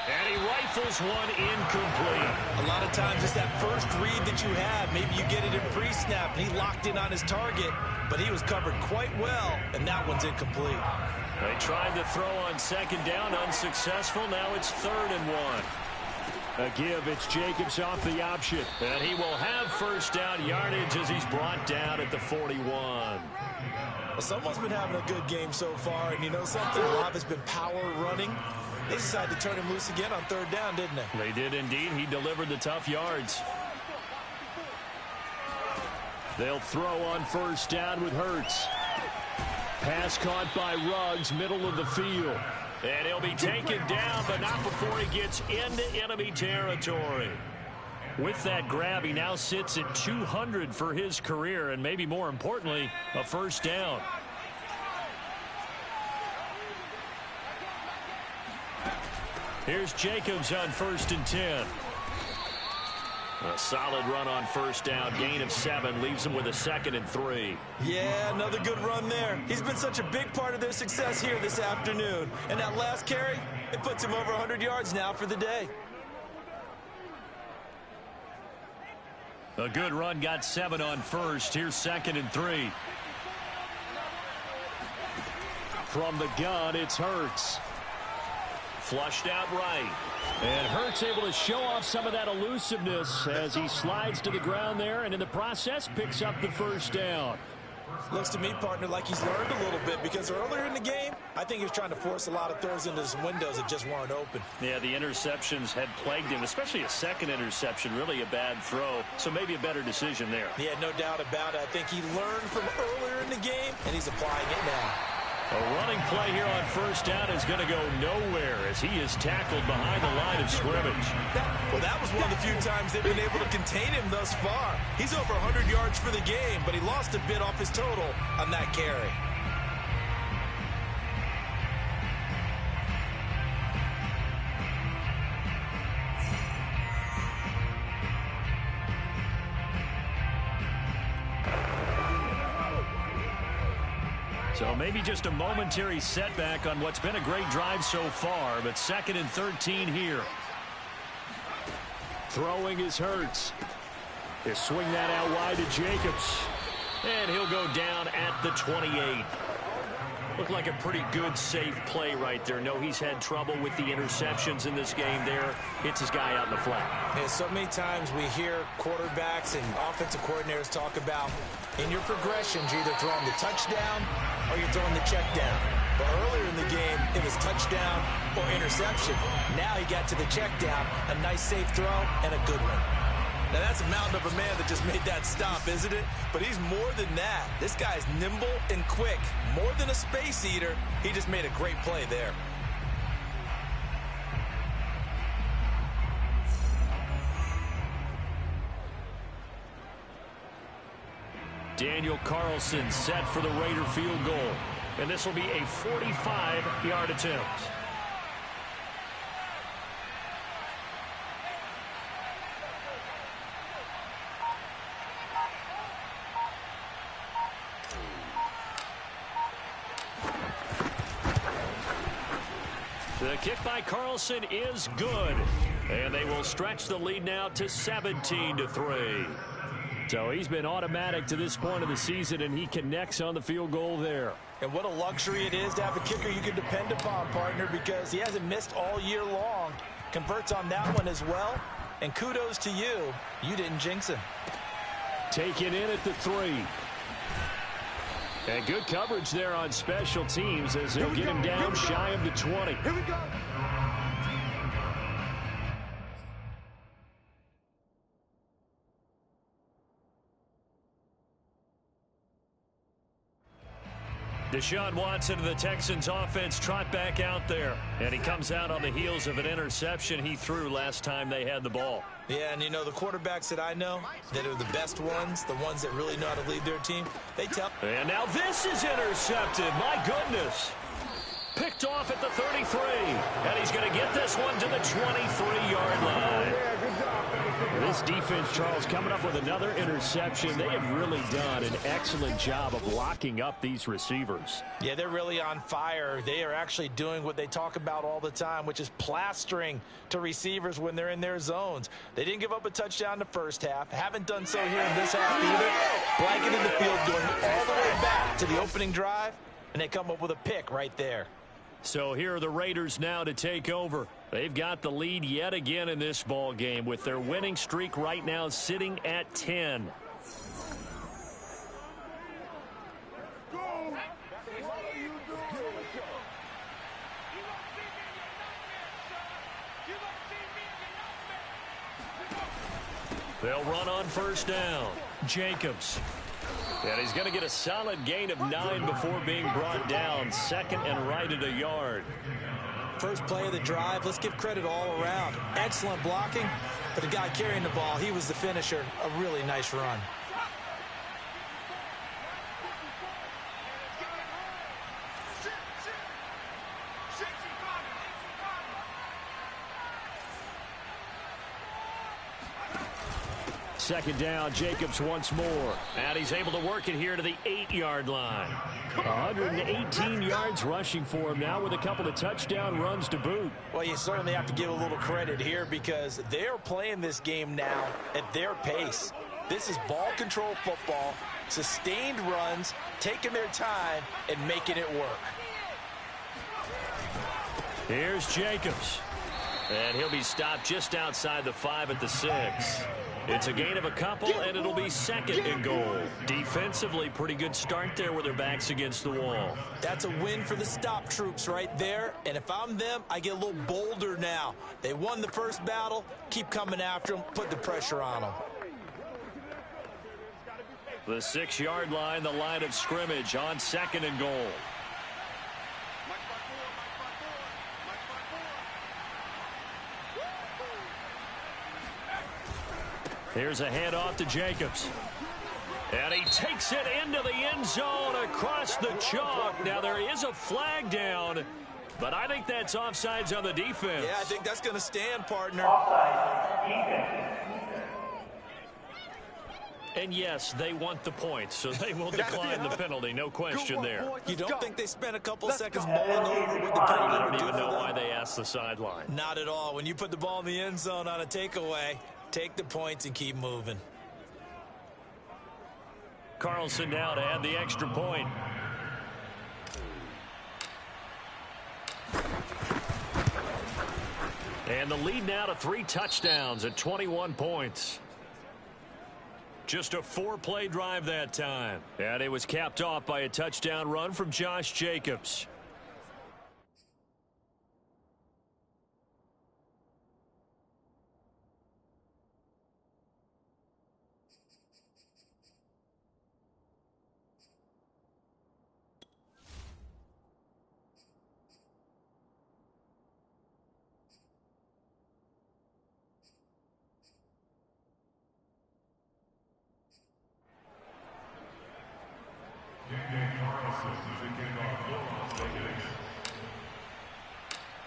And he rifles one incomplete. A lot of times it's that first read that you have. Maybe you get it in pre-snap, and he locked in on his target, but he was covered quite well, and that one's incomplete. They tried to throw on 2nd down, unsuccessful. Now it's 3rd and 1. A give, it's Jacobs off the option. And he will have first down yardage as he's brought down at the 41. Well, someone's been having a good game so far, and you know something? A lot of it's been power running. They decided to turn him loose again on 3rd down, didn't they? They did indeed. He delivered the tough yards. They'll throw on 1st down with Hurts. Pass caught by Ruggs, middle of the field. And he'll be taken down, but not before he gets into enemy territory. With that grab, he now sits at 200 for his career, and maybe more importantly, a first down. Here's Jacobs on 1st and 10. A solid run on 1st down. Gain of 7 leaves him with a 2nd and 3. Yeah, another good run there. He's been such a big part of their success here this afternoon. And that last carry, it puts him over 100 yards now for the day. A good run, got 7 on 1st. Here's 2nd and 3. From the gun, it's Hurts. Flushed out right. And Hurts able to show off some of that elusiveness as he slides to the ground there, and in the process picks up the first down. Looks to me, partner, like he's learned a little bit because earlier in the game, I think he was trying to force a lot of throws into some windows that just weren't open. Yeah, the interceptions had plagued him, especially a second interception, really a bad throw. So maybe a better decision there. Yeah, no doubt about it. I think he learned from earlier in the game, and he's applying it now. A running play here on first down is going to go nowhere as he is tackled behind the line of scrimmage. Well, that was one of the few times they've been able to contain him thus far. He's over 100 yards for the game, but he lost a bit off his total on that carry. So maybe just a momentary setback on what's been a great drive so far, but 2nd and 13 here. Throwing is Hurts. He'll swing that out wide to Jacobs. And he'll go down at the 28. Looked like a pretty good, safe play right there. No, he's had trouble with the interceptions in this game there. Hits his guy out in the flat. Yeah, so many times we hear quarterbacks and offensive coordinators talk about in your progressions, you're either throwing the touchdown or you're throwing the check down. But earlier in the game, it was touchdown or interception. Now he got to the check down, a nice safe throw, and a good one. Now that's a mountain of a man that just made that stop, isn't it? But he's more than that. This guy's nimble and quick. More than a space eater, he just made a great play there. Daniel Carlson set for the Raider field goal. And this will be a 45-yard attempt. The kick by Carlson is good. And they will stretch the lead now to 17-3. So he's been automatic to this point of the season, and he connects on the field goal there. And what a luxury it is to have a kicker you can depend upon, partner, because he hasn't missed all year long. Converts on that one as well. And kudos to you. You didn't jinx him. Taken in at the 3. And good coverage there on special teams as they'll get him down shy of the 20. Here we go. Deshaun Watson of the Texans offense trot back out there. And he comes out on the heels of an interception he threw last time they had the ball. Yeah, and you know, the quarterbacks that I know that are the best ones, the ones that really know how to lead their team, they tell. And now this is intercepted. My goodness. Picked off at the 33. And he's going to get this one to the 23-yard line. This defense, Charles, coming up with another interception. They have really done an excellent job of locking up these receivers. Yeah, they're really on fire. They are actually doing what they talk about all the time, which is plastering to receivers when they're in their zones. They didn't give up a touchdown in the first half. Haven't done so here in this half either. Blanketed the field, going all the way back to the opening drive, and they come up with a pick right there. So here are the Raiders now to take over. They've got the lead yet again in this ball game with their winning streak right now sitting at 10. They'll run on first down. Jacobs. And he's going to get a solid gain of 9 before being brought down. 2nd and right at a yard. First play of the drive, let's give credit all around. Excellent blocking, but the guy carrying the ball, he was the finisher. A really nice run. Second down, Jacobs once more. And he's able to work it here to the 8-yard line. 118 yards rushing for him now with a couple of touchdown runs to boot. Well, you certainly have to give a little credit here because they're playing this game now at their pace. This is ball control football, sustained runs, taking their time, and making it work. Here's Jacobs. And he'll be stopped just outside the 5 at the 6. It's a gain of a couple, and it'll be second and goal. Defensively, pretty good start there with their backs against the wall. That's a win for the stop troops right there. And if I'm them, I get a little bolder now. They won the first battle. Keep coming after them. Put the pressure on them. The 6-yard line, the line of scrimmage on second and goal. Here's a handoff to Jacobs. And he takes it into the end zone across the chalk. Now there is a flag down, but I think that's offsides on the defense. Yeah, I think that's going to stand, partner. And yes, they want the points, so they will decline the penalty, no question there. You don't think they spent a couple seconds mulling over what the penalty I don't would do even know for them? why they asked the sideline. Not at all. When you put the ball in the end zone on a takeaway, take the points and keep moving. Carlson now to add the extra point. And the lead now to 3 touchdowns at 21 points. Just a 4-play drive that time. And it was capped off by a touchdown run from Josh Jacobs.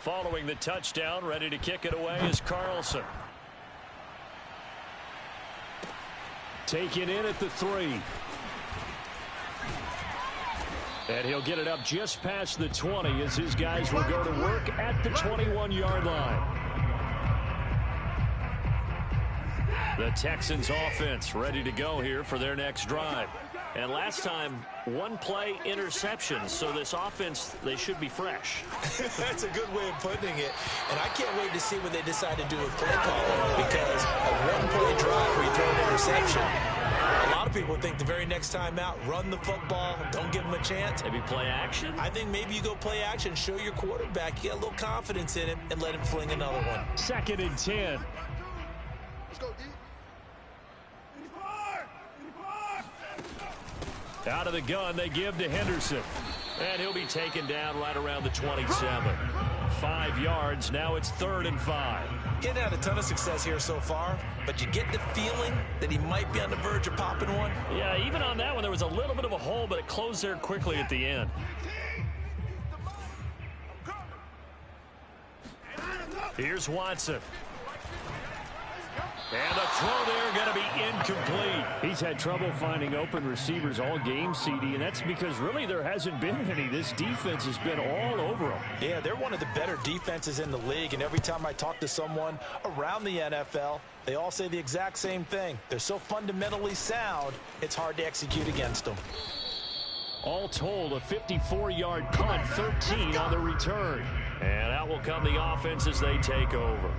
Following the touchdown, ready to kick it away is Carlson. Taken in at the 3. And he'll get it up just past the 20 as his guys will go to work at the 21-yard line. The Texans offense ready to go here for their next drive. And last time, 1-play interception, so this offense, they should be fresh. That's a good way of putting it. And I can't wait to see what they decide to do with play calling, because a 1-play drive where you throw an interception, a lot of people think the very next time out, run the football, don't give them a chance. Maybe play action? I think maybe you go play action, show your quarterback, you got a little confidence in him, and let him fling another one. 2nd and 10. Let's go, D. Out of the gun, they give to Henderson. And he'll be taken down right around the 27. 5 yards, now it's 3rd and 5. Getting had a ton of success here so far, but you get the feeling that he might be on the verge of popping one. Yeah, even on that one, there was a little bit of a hole, but it closed there quickly at the end. Here's Watson. And the throw there going to be incomplete. He's had trouble finding open receivers all game, CD, and that's because really there hasn't been many. This defense has been all over them. Yeah, they're one of the better defenses in the league, and every time I talk to someone around the NFL, they all say the exact same thing. They're so fundamentally sound, it's hard to execute against them. All told, a 54-yard punt, 13 on the return. And out will come the offense as they take over.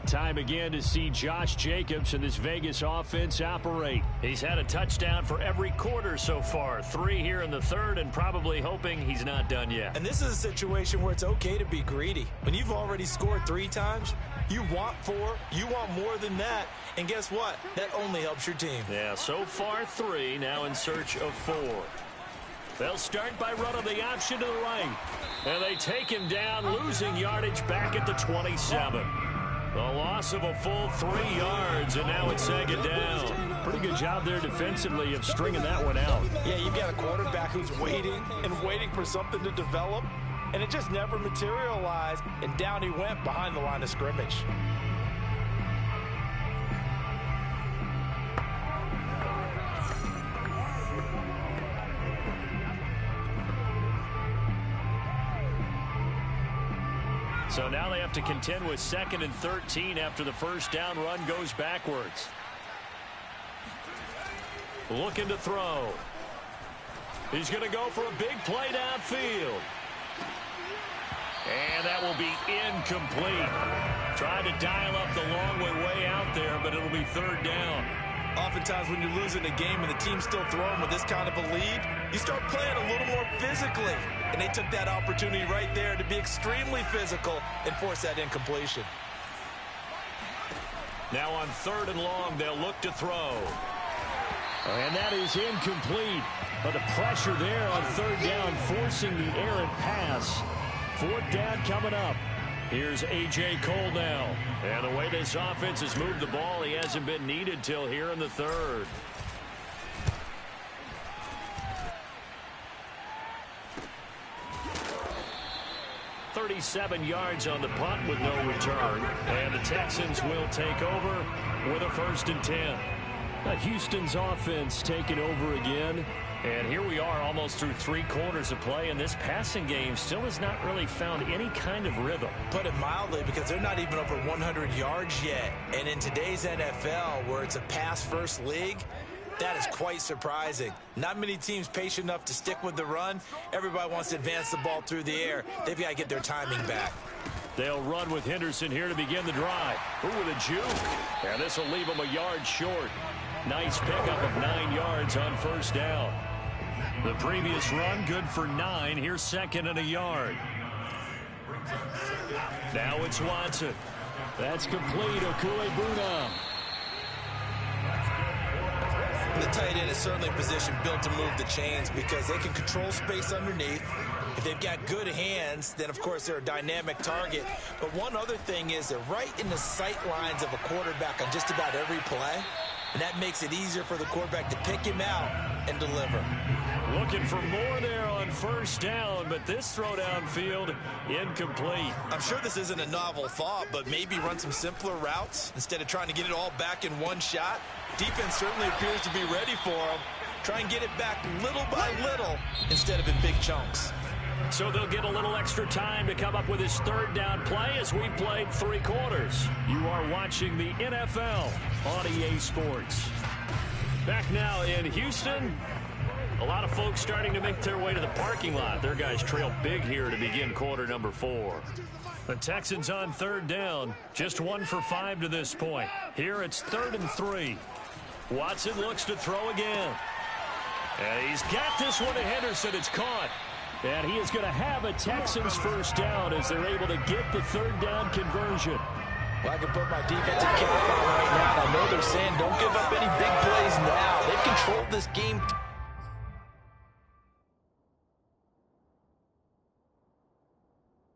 Time again to see Josh Jacobs and this Vegas offense operate. He's had a touchdown for every quarter so far. 3 here in the 3rd, and probably hoping he's not done yet. And this is a situation where it's okay to be greedy. When you've already scored 3 times, you want 4, you want more than that. And guess what? That only helps your team. Yeah, so far 3, now in search of 4. They'll start by running the option to the right. And they take him down, losing yardage back at the 27. The loss of a full 3 yards, and now it's 2nd down. Pretty good job there defensively of stringing that one out. Yeah, you've got a quarterback who's waiting and waiting for something to develop, and it just never materialized, and down he went behind the line of scrimmage. So now they have to contend with 2nd and 13 after the first down run goes backwards. Looking to throw. He's going to go for a big play downfield. And that will be incomplete. Trying to dial up the long way out there, but it'll be third down. Oftentimes when you're losing a game and the team's still throwing with this kind of a lead, you start playing a little more physically. And they took that opportunity right there to be extremely physical and force that incompletion. Now on third and long, they'll look to throw. And that is incomplete. But the pressure there on third down, forcing the errant pass. Fourth down coming up. Here's A.J. Cole now. And the way this offense has moved the ball, he hasn't been needed till here in the third. $37 yards on the punt with no return. And the Texans will take over with a 1st and 10. Now Houston's offense taking over again. And here we are almost through 3 quarters of play, and this passing game still has not really found any kind of rhythm. Put it mildly, because they're not even over 100 yards yet. And in today's NFL, where it's a pass-first league, that is quite surprising. Not many teams patient enough to stick with the run. Everybody wants to advance the ball through the air. They've got to get their timing back. They'll run with Henderson here to begin the drive. Ooh, with a juke. And this will leave them a yard short. Nice pickup of 9 yards on first down. The previous run good for 9. Here's 2nd and a yard. Now it's Watson. That's complete. Okuegbuna. The tight end is certainly a position built to move the chains because they can control space underneath. If they've got good hands, then, of course, they're a dynamic target. But one other thing is they're right in the sight lines of a quarterback on just about every play. And that makes it easier for the quarterback to pick him out and deliver. Looking for more there on first down, but this throw downfield incomplete. I'm sure this isn't a novel thought, but maybe run some simpler routes instead of trying to get it all back in one shot. Defense certainly appears to be ready for him. Try and get it back little by little instead of in big chunks. So they'll get a little extra time to come up with his third down play as we've played 3 quarters. You are watching the NFL on EA Sports. Back now in Houston. A lot of folks starting to make their way to the parking lot. Their guys trail big here to begin quarter number 4. The Texans on third down. Just 1 for 5 to this point. Here it's 3rd and 3. Watson looks to throw again. And he's got this one to Henderson. It's caught. And he is going to have a Texans first down as they're able to get the third down conversion. Well, I can put my defensive cap on right now. I know they're saying don't give up any big plays now. They've controlled this game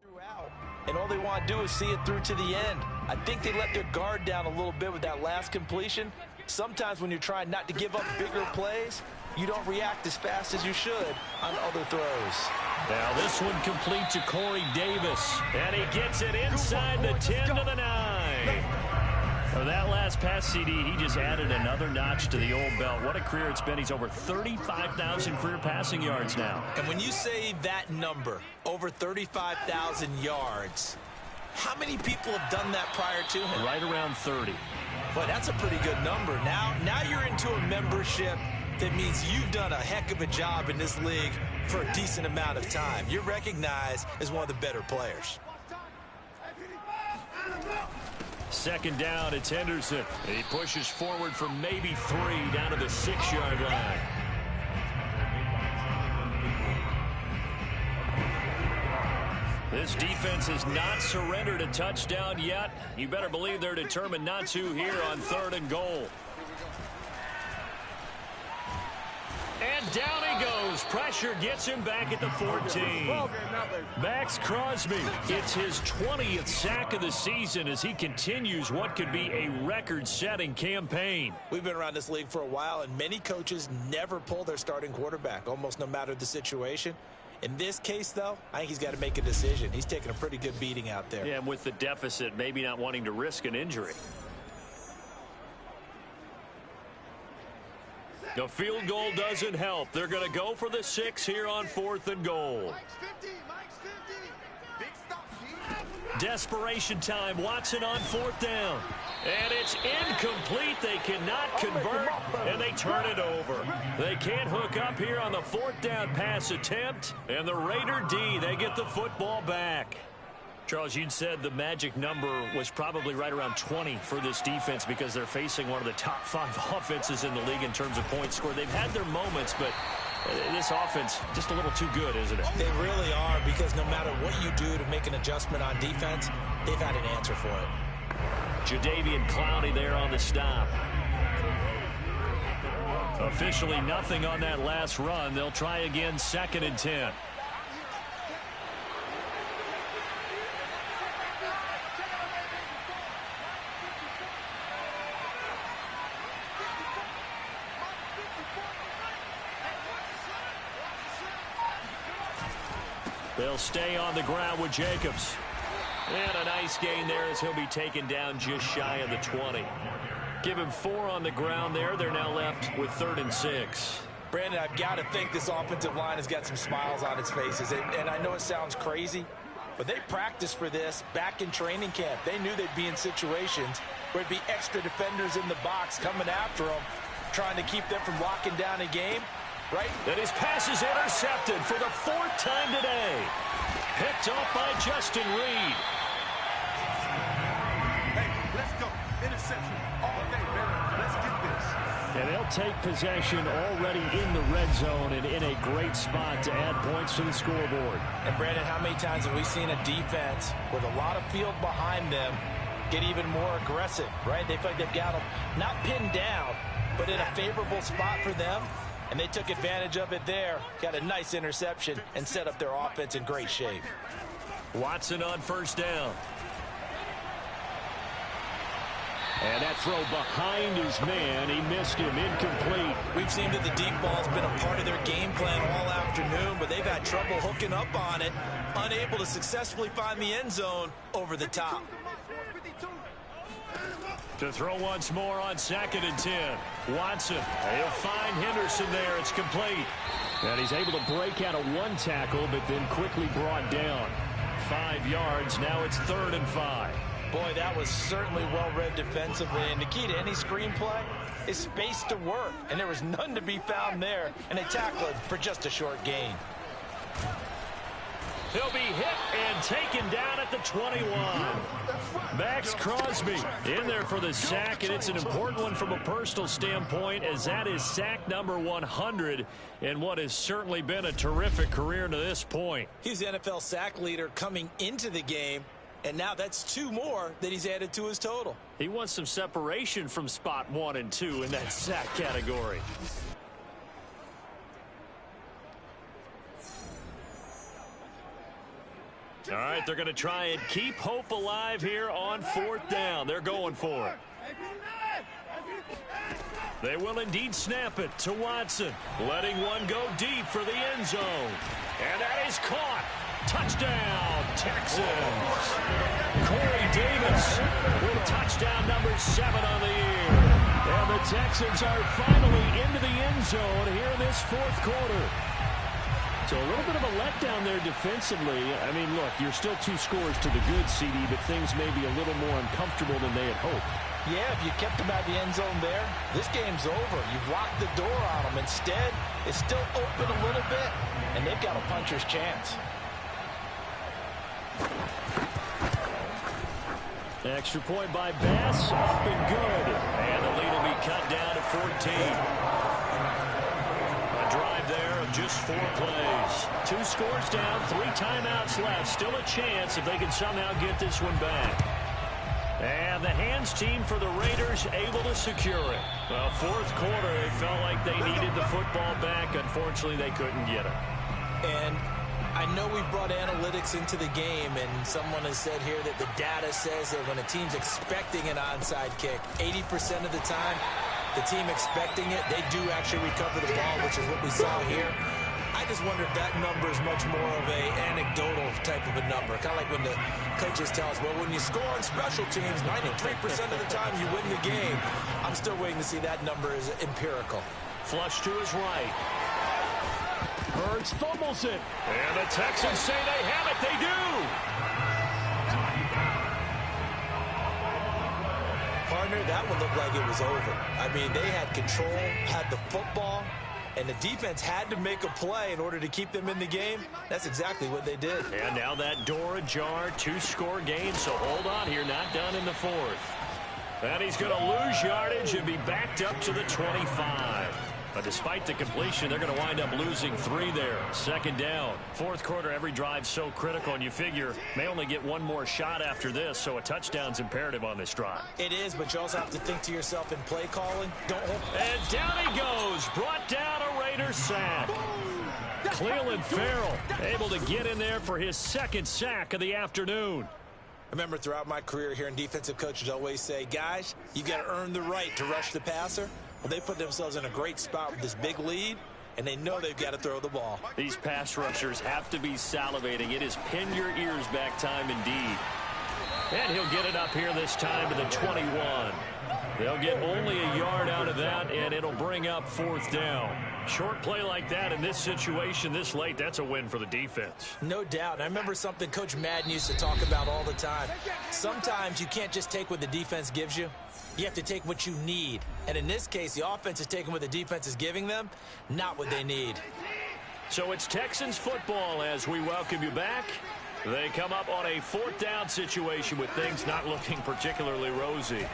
throughout, and all they want to do is see it through to the end. I think they let their guard down a little bit with that last completion. Sometimes when you're trying not to give up bigger plays, you don't react as fast as you should on other throws. Now this one complete to Corey Davis. And he gets it inside the 10 to the 9. For that last pass CD, he just added another notch to the old belt. What a career it's been. He's over 35,000 career passing yards now. And when you say that number, over 35,000 yards, how many people have done that prior to him? Right around 30. But that's a pretty good number. Now you're into a membership that means you've done a heck of a job in this league for a decent amount of time. You're recognized as one of the better players. 2nd down, it's Henderson. And he pushes forward for maybe 3 down to the 6-yard line. This defense has not surrendered a touchdown yet. You better believe they're determined not to here on 3rd and goal. And down he goes. Pressure gets him back at the 14. Max Crosby gets his 20th sack of the season as he continues what could be a record-setting campaign. We've been around this league for a while, and many coaches never pull their starting quarterback, almost no matter the situation. In this case, though, I think he's got to make a decision. He's taking a pretty good beating out there. Yeah, and with the deficit, maybe not wanting to risk an injury. The field goal doesn't help. They're going to go for the 6 here on 4th and goal. Desperation time. Watson on 4th down. And it's incomplete. They cannot convert, and they turn it over. They can't hook up here on the 4th down pass attempt. And the Raider D, they get the football back. Charles, you'd said the magic number was probably right around 20 for this defense because they're facing one of the top 5 offenses in the league in terms of points scored. They've had their moments, but this offense just a little too good, isn't it? They really are, because no matter what you do to make an adjustment on defense, they've had an answer for it. Jadeveon Clowney there on the stop. Officially nothing on that last run. They'll try again, 2nd and 10. They'll stay on the ground with Jacobs. And a nice gain there as he'll be taken down just shy of the 20. Give him 4 on the ground there. They're now left with 3rd and 6. Brandon, I've got to think this offensive line has got some smiles on its faces. And I know it sounds crazy, but they practiced for this back in training camp. They knew they'd be in situations where it'd be extra defenders in the box coming after them, trying to keep them from locking down a game. Right? And his pass is intercepted for the 4th time today. Picked off by Justin Reed. Hey, let's go. Interception all day, man. Let's get this. And they'll take possession already in the red zone and in a great spot to add points to the scoreboard. And Brandon, how many times have we seen a defense with a lot of field behind them get even more aggressive, right? They feel like they've got them not pinned down, but in a favorable spot for them. And they took advantage of it there. Got a nice interception and set up their offense in great shape. Watson on 1st down. And that throw behind his man. He missed him. Incomplete. We've seen that the deep ball's been a part of their game plan all afternoon, but they've had trouble hooking up on it, unable to successfully find the end zone over the top. To throw once more on 2nd and 10. Watson, he'll find Henderson there. It's complete. And he's able to break out of 1 tackle, but then quickly brought down. 5 yards. Now it's 3rd and 5. Boy, that was certainly well-read defensively. And the key to any screenplay is space to work. And there was none to be found there. And they tackled it for just a short gain. He'll be hit and taken down at the 21. Max Crosby in there for the sack, and it's an important one from a personal standpoint, as that is sack number 100 in what has certainly been a terrific career to this point. He's the NFL sack leader coming into the game, and now that's 2 more that he's added to his total. He wants some separation from spot 1 and 2 in that sack category. All right, they're going to try and keep hope alive here on 4th down. They're going for it. They will indeed snap it to Watson, letting one go deep for the end zone. And that is caught. Touchdown, Texans. Corey Davis with touchdown number 7 on the year. And the Texans are finally into the end zone here in this 4th quarter. So a little bit of a letdown there defensively. I mean, look, you're still 2 scores to the good, CD, but things may be a little more uncomfortable than they had hoped. Yeah, if you kept them out of the end zone there, this game's over. You've locked the door on them. Instead, it's still open a little bit, and they've got a puncher's chance. Extra point by Bass, up and good. And the lead will be cut down to 14. Drive there of just 4 plays. 2 scores down, 3 timeouts left. Still a chance if they can somehow get this one back. And the hands team for the Raiders able to secure it. Well, 4th quarter, they felt like they needed the football back. Unfortunately, they couldn't get it. And I know we brought analytics into the game, and someone has said here that the data says that when a team's expecting an onside kick, 80% of the time, the team expecting it, they do actually recover the ball, which is what we saw here. I just wonder if that number is much more of a anecdotal type of a number. Kind of like when the coaches tell us, well, when you score on special teams, 93% of the time you win the game. I'm still waiting to see that number is empirical. Flush to his right. Hurts fumbles it. And the Texans say they have it. They do. Partner, that one looked like it was over. I mean, they had control, had the football, and the defense had to make a play in order to keep them in the game. That's exactly what they did. And now that door ajar, 2-score game, so hold on here, not done in the fourth. And he's going to lose yardage and be backed up to the 25. But despite the completion, they're going to wind up losing 3 there. Second down. Fourth quarter, every drive so critical, and you figure may only get one more shot after this, so a touchdown's imperative on this drive. It is, but you also have to think to yourself in play calling. And down he goes. Brought down a Raiders sack. Cleveland Farrell able to get in there for his second sack of the afternoon. I remember throughout my career hearing defensive coaches always say, guys, you got to earn the right to rush the passer. Well, they put themselves in a great spot with this big lead, and they know they've got to throw the ball. These pass rushers have to be salivating. It is pin your ears back time indeed. And he'll get it up here this time to the 21. They'll get only a yard out of that, and it'll bring up fourth down. Short play like that in this situation this late, that's a win for the defense. No doubt. I remember something Coach Madden used to talk about all the time. Sometimes you can't just take what the defense gives you. You have to take what you need. And in this case, the offense is taking what the defense is giving them, not what they need. So it's Texans football as we welcome you back. They come up on a fourth down situation with things not looking particularly rosy.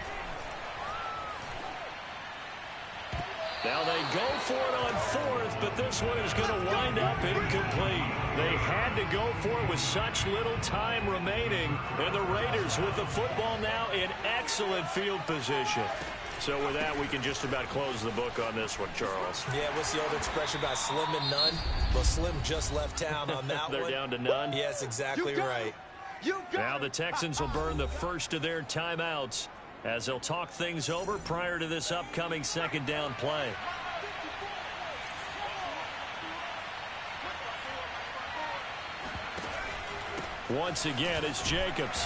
Now they go for it on fourth, but this one is going to wind up incomplete. They had to go for it with such little time remaining, and the Raiders with the football now in excellent field position. So with that, we can just about close the book on this one, Charles. Yeah, what's the old expression about slim and none? Well, Slim just left town on that They're one. down to none? Yes, exactly right. Now the Texans will burn the first of their timeouts as they'll talk things over prior to this upcoming second down play. Once again, it's Jacobs.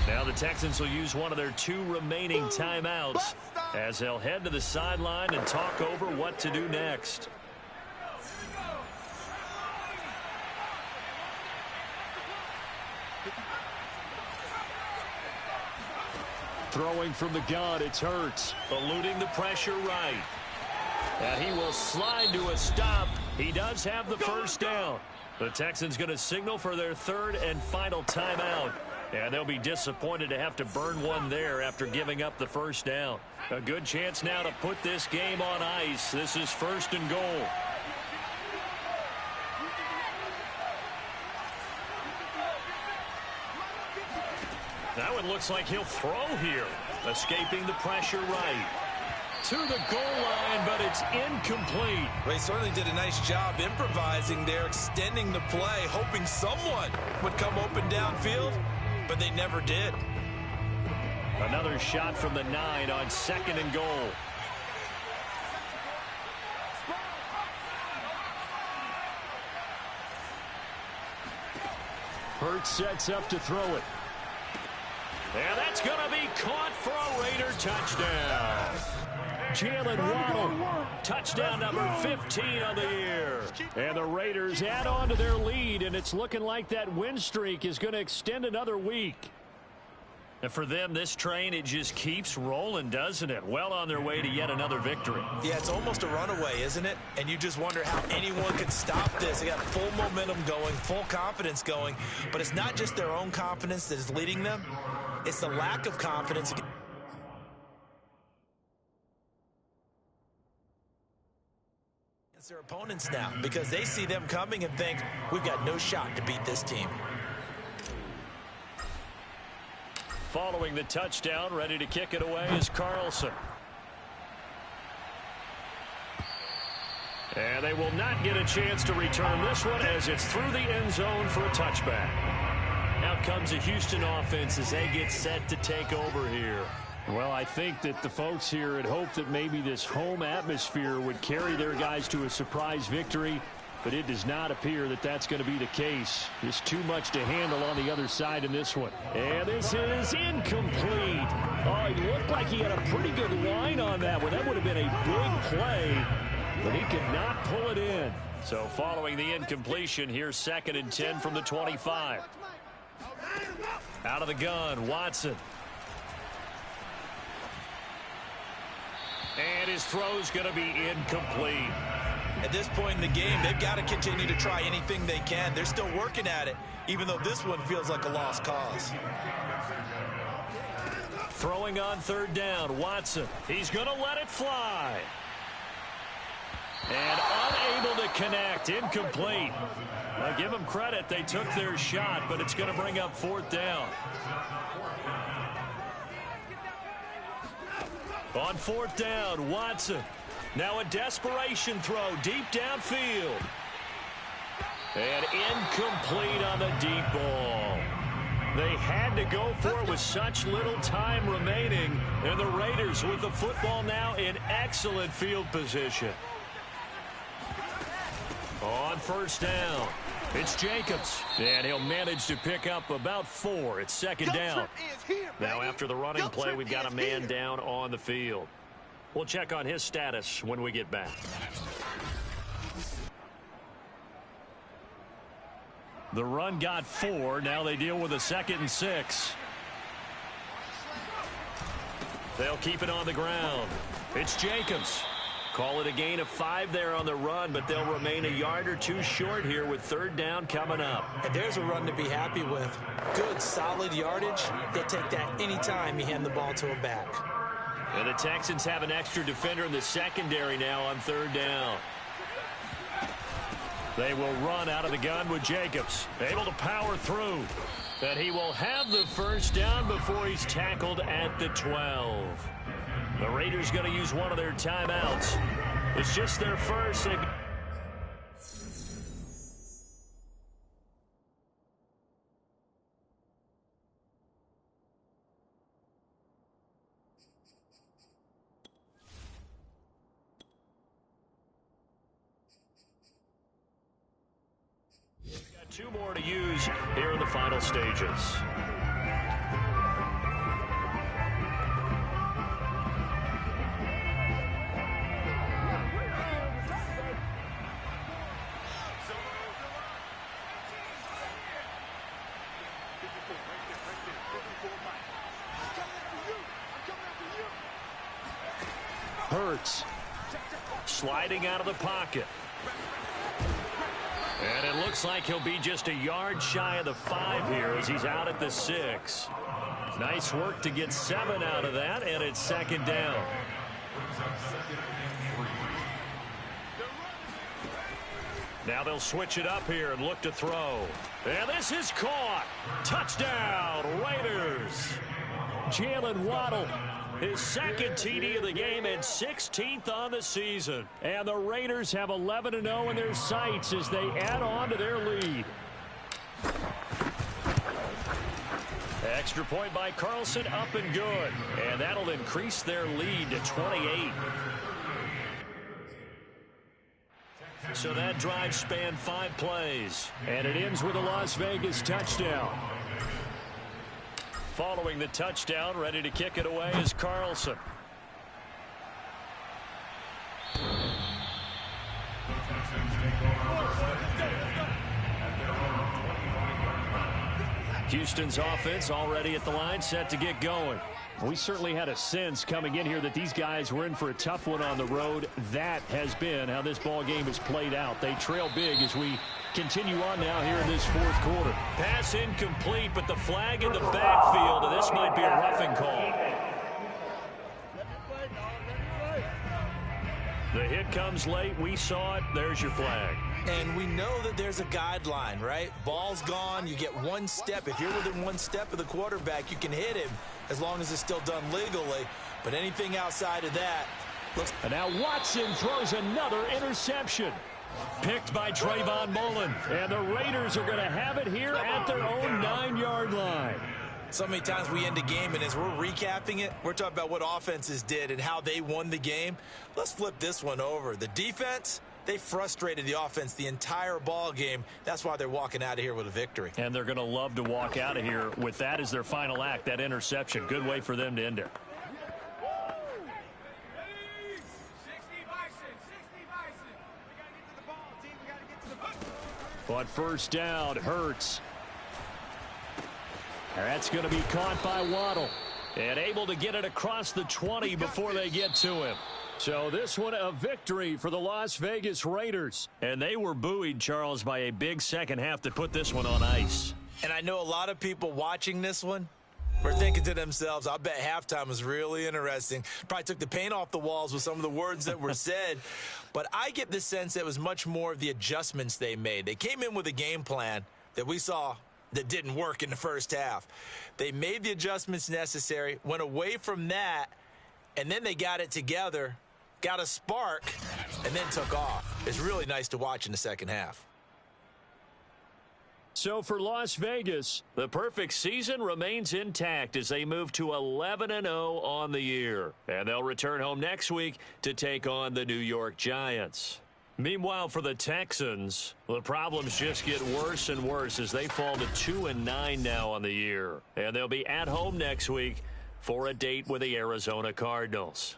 Now the Texans will use one of their 2 remaining timeouts as they'll head to the sideline and talk over what to do next. Throwing from the gun, it's Hurts. Eluding the pressure right. And he will slide to a stop. He does have the first down. The Texans going to signal for their third and final timeout. And they'll be disappointed to have to burn one there after giving up the first down. A good chance now to put this game on ice. This is first and goal. That one looks like he'll throw here. Escaping the pressure right. To the goal line, but it's incomplete. They certainly did a nice job improvising there, extending the play, hoping someone would come open downfield, but they never did. Another shot from the 9 on second and goal. Hurts sets up to throw it. And that's going to be caught for a Raider touchdown. Jalen Waddle, touchdown number 15 on the year. And the Raiders add on to their lead, and it's looking like that win streak is going to extend another week. And for them, this train, it just keeps rolling, doesn't it? Well on their way to yet another victory. Yeah, it's almost a runaway, isn't it? And you just wonder how anyone could stop this. They got full momentum going, full confidence going. But it's not just their own confidence that is leading them. It's the lack of confidence against their opponents now, because they see them coming and think, we've got no shot to beat this team. Following the touchdown, ready to kick it away is Carlson. And they will not get a chance to return this one as it's through the end zone for a touchback. Out comes the Houston offense as they get set to take over here. Well, I think that the folks here had hoped that maybe this home atmosphere would carry their guys to a surprise victory, but it does not appear that that's going to be the case. There's too much to handle on the other side in this one. And this is incomplete. Oh, it looked like he had a pretty good line on that one. That would have been a big play, but he could not pull it in. So following the incompletion, here's 2nd and 10 from the 25. Out of the gun, Watson. And his throw's going to be incomplete. At this point in the game, they've got to continue to try anything they can. They're still working at it, even though this one feels like a lost cause. Throwing on third down, Watson. He's going to let it fly. And unable to connect, incomplete. Now give them credit, they took their shot, but it's going to bring up fourth down. On fourth down, Watson. Now a desperation throw deep downfield. And incomplete on the deep ball. They had to go for it with such little time remaining. And the Raiders with the football now in excellent field position. On first down, it's Jacobs. And he'll manage to pick up about 4. It's second down. Now after the running play, we've got a man down on the field. We'll check on his status when we get back. The run got 4. Now they deal with a 2nd and 6. They'll keep it on the ground. It's Jacobs. Call it a gain of 5 there on the run, but they'll remain a yard or 2 short here with third down coming up. And there's a run to be happy with. Good, solid yardage. They'll take that anytime you hand the ball to a back. And the Texans have an extra defender in the secondary now on third down. They will run out of the gun with Jacobs. Able to power through. And he will have the first down before he's tackled at the 12. The Raiders going to use one of their timeouts. It's just their first. We've got 2 more to use here in the final stages. Hurts sliding out of the pocket. And it looks like he'll be just a yard shy of the 5 here as he's out at the 6. Nice work to get 7 out of that, and it's second down. Now they'll switch it up here and look to throw. And this is caught. Touchdown, Raiders. Jalen Waddle, his 2nd TD of the game and 16th on the season. And the Raiders have 11-0 in their sights as they add on to their lead. Extra point by Carlson, up and good. And that'll increase their lead to 28. So that drive spanned 5 plays. And it ends with a Las Vegas touchdown. Following the touchdown, ready to kick it away is Carlson. Houston's offense already at the line, set to get going. We certainly had a sense coming in here that these guys were in for a tough one on the road. That has been how this ball game has played out. They trail big as we continue on now here in this 4th quarter. Pass incomplete, but the flag in the backfield, and this might be a roughing call. The hit comes late. We saw it. There's your flag. And we know that there's a guideline, right? Ball's gone. You get 1 step. If you're within 1 step of the quarterback, you can hit him as long as it's still done legally. But anything outside of that looks... And now Watson throws another interception. Picked by Trayvon Mullen. And the Raiders are going to have it here at their own 9-yard line. So many times we end a game, and as we're recapping it, we're talking about what offenses did and how they won the game. Let's flip this one over. The defense, they frustrated the offense the entire ball game. That's why they're walking out of here with a victory. And they're going to love to walk out of here with that as their final act, that interception. Good way for them to end it. On first down, Hurts. That's going to be caught by Waddle. And able to get it across the 20 before they get to him. So this one a victory for the Las Vegas Raiders. And they were buoyed, Charles, by a big second half that put this one on ice. And I know a lot of people watching this one were thinking to themselves, I bet halftime was really interesting. Probably took the paint off the walls with some of the words that were said. But I get the sense that it was much more of the adjustments they made. They came in with a game plan that we saw that didn't work in the first half. They made the adjustments necessary, went away from that, and then they got it together, got a spark, and then took off. It's really nice to watch in the second half. So for Las Vegas, the perfect season remains intact as they move to 11-0 on the year. And they'll return home next week to take on the New York Giants. Meanwhile, for the Texans, the problems just get worse and worse as they fall to 2-9 now on the year. And they'll be at home next week for a date with the Arizona Cardinals.